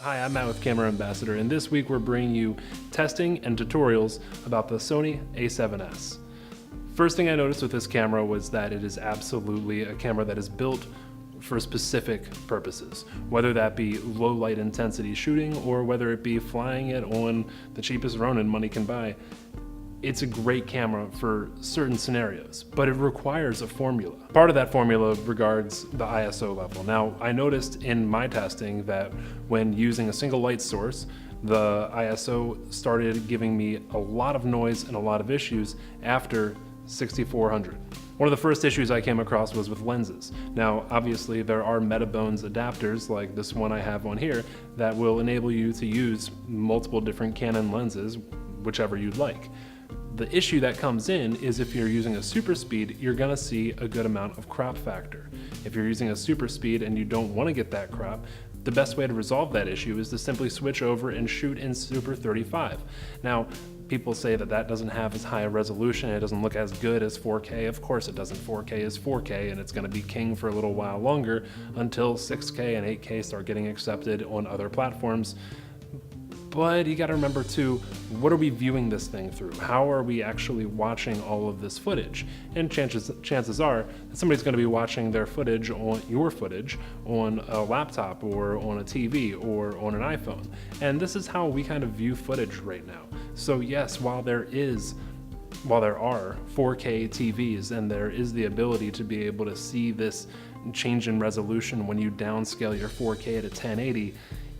Hi, I'm Matt with Camera Ambassador, and this week we're bringing you testing and tutorials about the Sony A7S. First thing I noticed with this camera was that it is absolutely a camera that is built for specific purposes, whether that be low light intensity shooting or whether it be flying it on the cheapest Ronin money can buy. It's a great camera for certain scenarios, but it requires a formula. Part of that formula regards the ISO level. Now, I noticed in my testing that when using a single light source, the ISO started giving me a lot of noise and a lot of issues after 6400. One of the first issues I came across was with lenses. Now, obviously there are Metabones adapters like this one I have on here that will enable you to use multiple different Canon lenses, whichever you'd like. The issue that comes in is if you're using a super speed, you're gonna see a good amount of crop factor. If you're using a super speed and you don't wanna get that crop, the best way to resolve that issue is to simply switch over and shoot in Super 35. Now, people say that that doesn't have as high a resolution, it doesn't look as good as 4K. Of course it doesn't. 4K is 4K and it's gonna be king for a little while longer until 6K and 8K start getting accepted on other platforms. But you gotta remember too, what are we viewing this thing through? How are we actually watching all of this footage? And chances are that somebody's gonna be watching their footage on your footage on a laptop or on a TV or on an iPhone. And this is how we kind of view footage right now. So yes, while there are 4K TVs and there is the ability to be able to see this change in resolution when you downscale your 4K to 1080,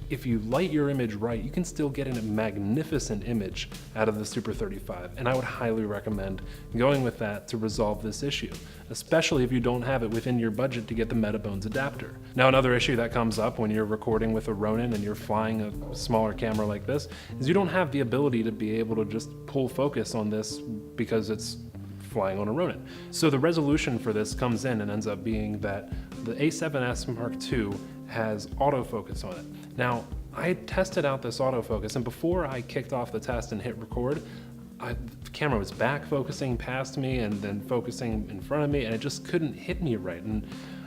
if you light your image right, you can still get a magnificent image out of the Super 35, and I would highly recommend going with that to resolve this issue, especially if you don't have it within your budget to get the Metabones adapter. Now, another issue that comes up when you're recording with a Ronin and you're flying a smaller camera like this is you don't have the ability to be able to just pull focus on this because it's flying on a Ronin. So the resolution for this comes in and ends up being that the A7S Mark II has autofocus on it. Now, I tested out this autofocus, and before I kicked off the test and hit record, the camera was back focusing past me and then focusing in front of me, and it just couldn't hit me right. And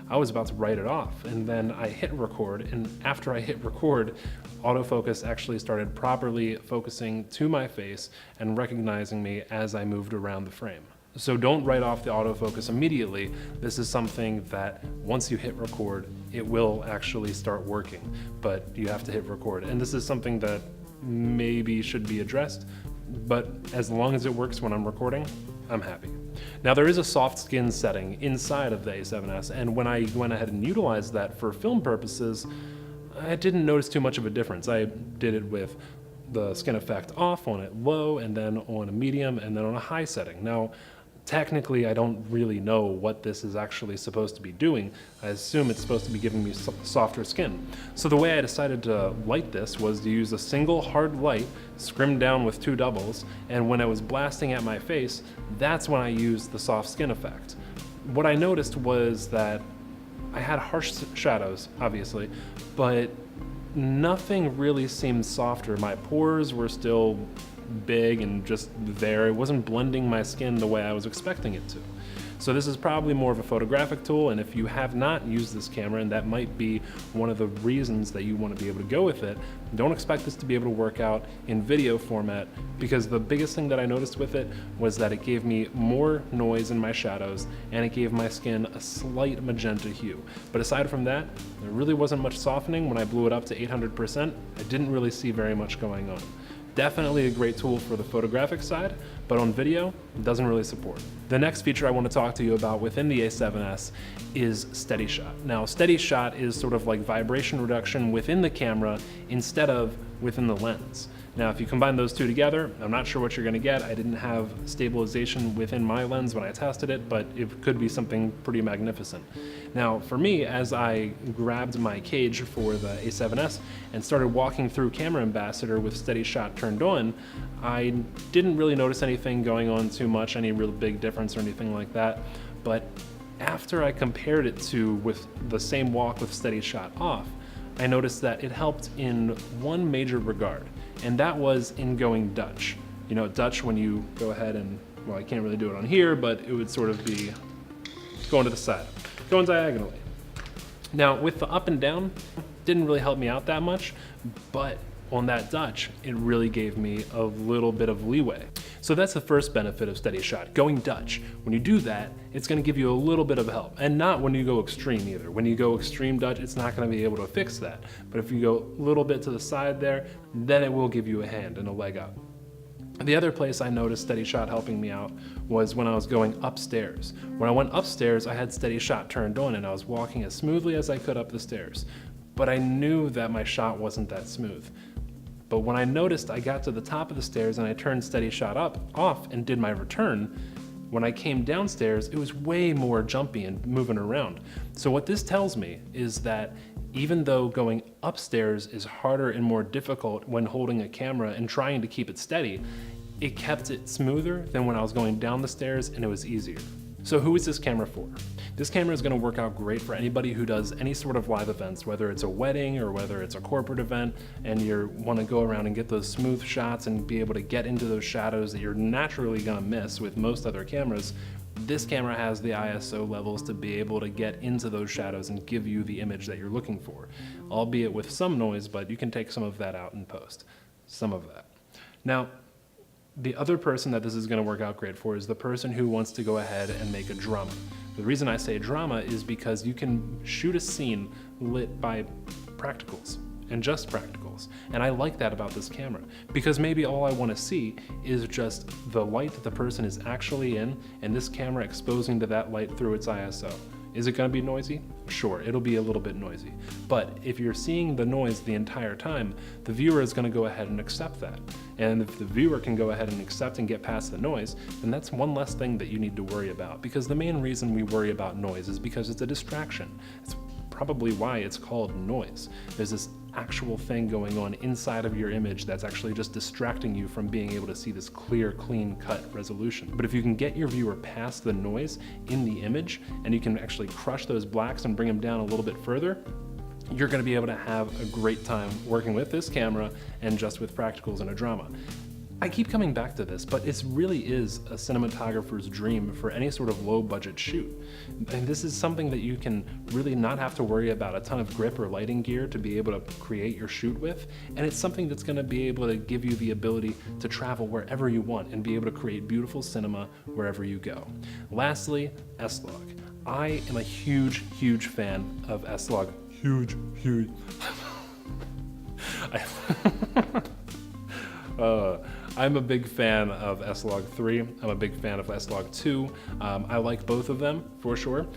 I was about to write it off, and then I hit record, and after I hit record, autofocus actually started properly focusing to my face and recognizing me as I moved around the frame. So don't write off the autofocus immediately. This is something that once you hit record, it will actually start working, but you have to hit record. And this is something that maybe should be addressed, but as long as it works when I'm recording, I'm happy. Now, there is a soft skin setting inside of the A7S, and when I went ahead and utilized that for film purposes, I didn't notice too much of a difference. I did it with the skin effect off, on it low, and then on a medium, and then on a high setting. Now, technically, I don't really know what this is actually supposed to be doing. I assume it's supposed to be giving me softer skin. So the way I decided to light this was to use a single hard light, scrimmed down with 2 doubles, and when it was blasting at my face, that's when I used the soft skin effect. What I noticed was that I had harsh shadows, obviously, but nothing really seemed softer. My pores were still big and just there. It wasn't blending my skin the way I was expecting it to. So this is probably more of a photographic tool, and if you have not used this camera, and that might be one of the reasons that you want to be able to go with it, don't expect this to be able to work out in video format, because the biggest thing that I noticed with it was that it gave me more noise in my shadows and it gave my skin a slight magenta hue. But aside from that, there really wasn't much softening. When I blew it up to 800%, I didn't really see very much going on. Definitely a great tool for the photographic side, but on video, it doesn't really support. The next feature I want to talk to you about within the A7S is steady shot. Now, steady shot is sort of like vibration reduction within the camera instead of within the lens. Now, if you combine those two together, I'm not sure what you're gonna get. I didn't have stabilization within my lens when I tested it, but it could be something pretty magnificent. Now, for me, as I grabbed my cage for the A7S and started walking through Camera Ambassador with steady shot turned on, I didn't really notice anything going on too much, any real big difference or anything like that. But after I compared it to with the same walk with steady shot off, I noticed that it helped in one major regard, and that was in going Dutch. You know, Dutch, when you go ahead and, well, I can't really do it on here, but it would sort of be going to the side, going diagonally. Now, with the up and down, didn't really help me out that much, but on that Dutch, it really gave me a little bit of leeway. So that's the first benefit of steady shot, going Dutch. When you do that, it's gonna give you a little bit of help, and not when you go extreme either. When you go extreme Dutch, it's not gonna be able to fix that. But if you go a little bit to the side there, then it will give you a hand and a leg up. The other place I noticed steady shot helping me out was when I was going upstairs. When I went upstairs, I had steady shot turned on and I was walking as smoothly as I could up the stairs. But I knew that my shot wasn't that smooth. But when I noticed I got to the top of the stairs and I turned steady shot off and did my return, when I came downstairs, it was way more jumpy and moving around. So what this tells me is that even though going upstairs is harder and more difficult when holding a camera and trying to keep it steady, it kept it smoother than when I was going down the stairs and it was easier. So who is this camera for? This camera is gonna work out great for anybody who does any sort of live events, whether it's a wedding or whether it's a corporate event, and you wanna go around and get those smooth shots and be able to get into those shadows that you're naturally gonna miss with most other cameras. This camera has the ISO levels to be able to get into those shadows and give you the image that you're looking for, albeit with some noise, but you can take some of that out in post, some of that. Now, the other person that this is going to work out great for is the person who wants to go ahead and make a drama. The reason I say drama is because you can shoot a scene lit by practicals and just practicals. And I like that about this camera because maybe all I want to see is just the light that the person is actually in and this camera exposing to that light through its ISO. Is it going to be noisy? Sure, it'll be a little bit noisy. But if you're seeing the noise the entire time, the viewer is going to go ahead and accept that. And if the viewer can go ahead and accept and get past the noise, then that's one less thing that you need to worry about. Because the main reason we worry about noise is because it's a distraction. It's probably why it's called noise. There's this actual thing going on inside of your image that's actually just distracting you from being able to see this clear, clean cut resolution. But if you can get your viewer past the noise in the image and you can actually crush those blacks and bring them down a little bit further, you're going to be able to have a great time working with this camera and just with practicals and a drama. I keep coming back to this, but it really is a cinematographer's dream for any sort of low budget shoot. And this is something that you can really not have to worry about a ton of grip or lighting gear to be able to create your shoot with. And it's something that's gonna be able to give you the ability to travel wherever you want and be able to create beautiful cinema wherever you go. Lastly, SLog. I am a huge, huge fan of SLog. Huge. I'm a big fan of SLog 3. I'm a big fan of SLog 2. I like both of them for sure.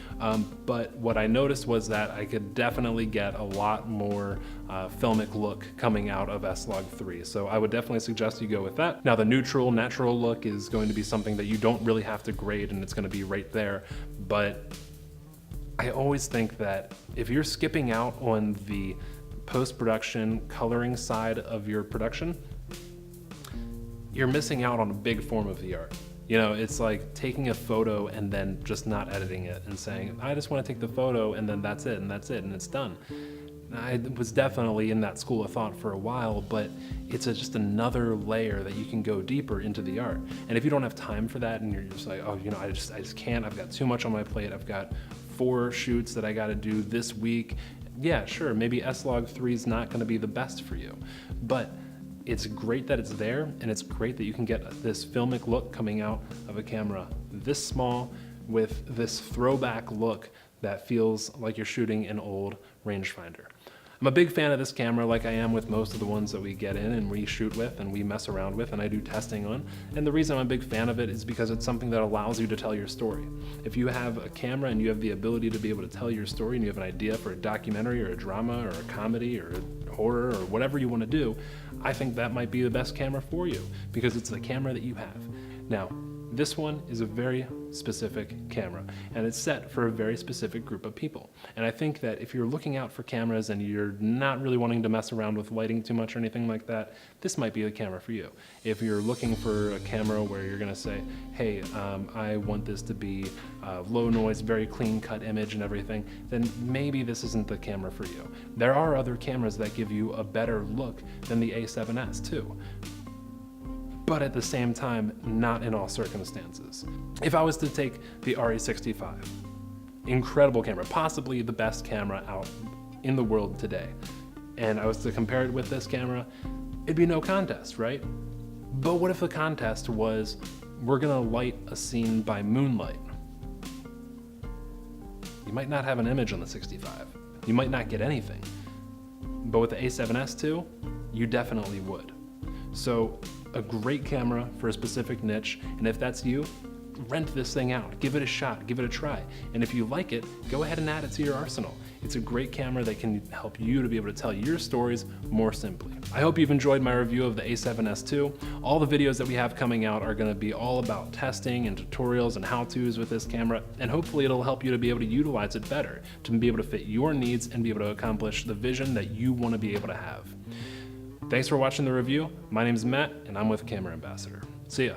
But what I noticed was that I could definitely get a lot more filmic look coming out of SLog 3. So I would definitely suggest you go with that. Now the neutral, natural look is going to be something that you don't really have to grade and it's going to be right there. But I always think that if you're skipping out on the post-production coloring side of your production, you're missing out on a big form of the art. You know, it's like taking a photo and then just not editing it and saying, I just want to take the photo and then that's it and it's done. I was definitely in that school of thought for a while, but it's just another layer that you can go deeper into the art. And if you don't have time for that and you're just like, oh, you know, I just can't, I've got too much on my plate, I've got 4 shoots that I got to do this week. Yeah, sure, maybe SLog 3 is not going to be the best for you, but it's great that it's there, and it's great that you can get this filmic look coming out of a camera this small with this throwback look that feels like you're shooting an old rangefinder. I'm a big fan of this camera, like I am with most of the ones that we get in and we shoot with and we mess around with and I do testing on. And the reason I'm a big fan of it is because it's something that allows you to tell your story. If you have a camera and you have the ability to be able to tell your story and you have an idea for a documentary or a drama or a comedy or a horror or whatever you want to do, I think that might be the best camera for you because it's the camera that you have. Now, this one is a very specific camera and it's set for a very specific group of people. And I think that if you're looking out for cameras and you're not really wanting to mess around with lighting too much or anything like that, this might be the camera for you. If you're looking for a camera where you're gonna say, hey, I want this to be low noise, very clean cut image and everything, then maybe this isn't the camera for you. There are other cameras that give you a better look than the A7S too. But at the same time, not in all circumstances. If I was to take the RE65, incredible camera, possibly the best camera out in the world today, and I was to compare it with this camera, it'd be no contest, right? But what if the contest was, we're gonna light a scene by moonlight? You might not have an image on the 65. You might not get anything. But with the A7S II, you definitely would. So a great camera for a specific niche, and if that's you, rent this thing out, give it a shot, give it a try. And if you like it, go ahead and add it to your arsenal. It's a great camera that can help you to be able to tell your stories more simply. I hope you've enjoyed my review of the A7S II. All the videos that we have coming out are gonna be all about testing and tutorials and how-tos with this camera, and hopefully it'll help you to be able to utilize it better, to be able to fit your needs and be able to accomplish the vision that you wanna be able to have. Thanks for watching the review. My name's Matt, and I'm with Camera Ambassador. See ya.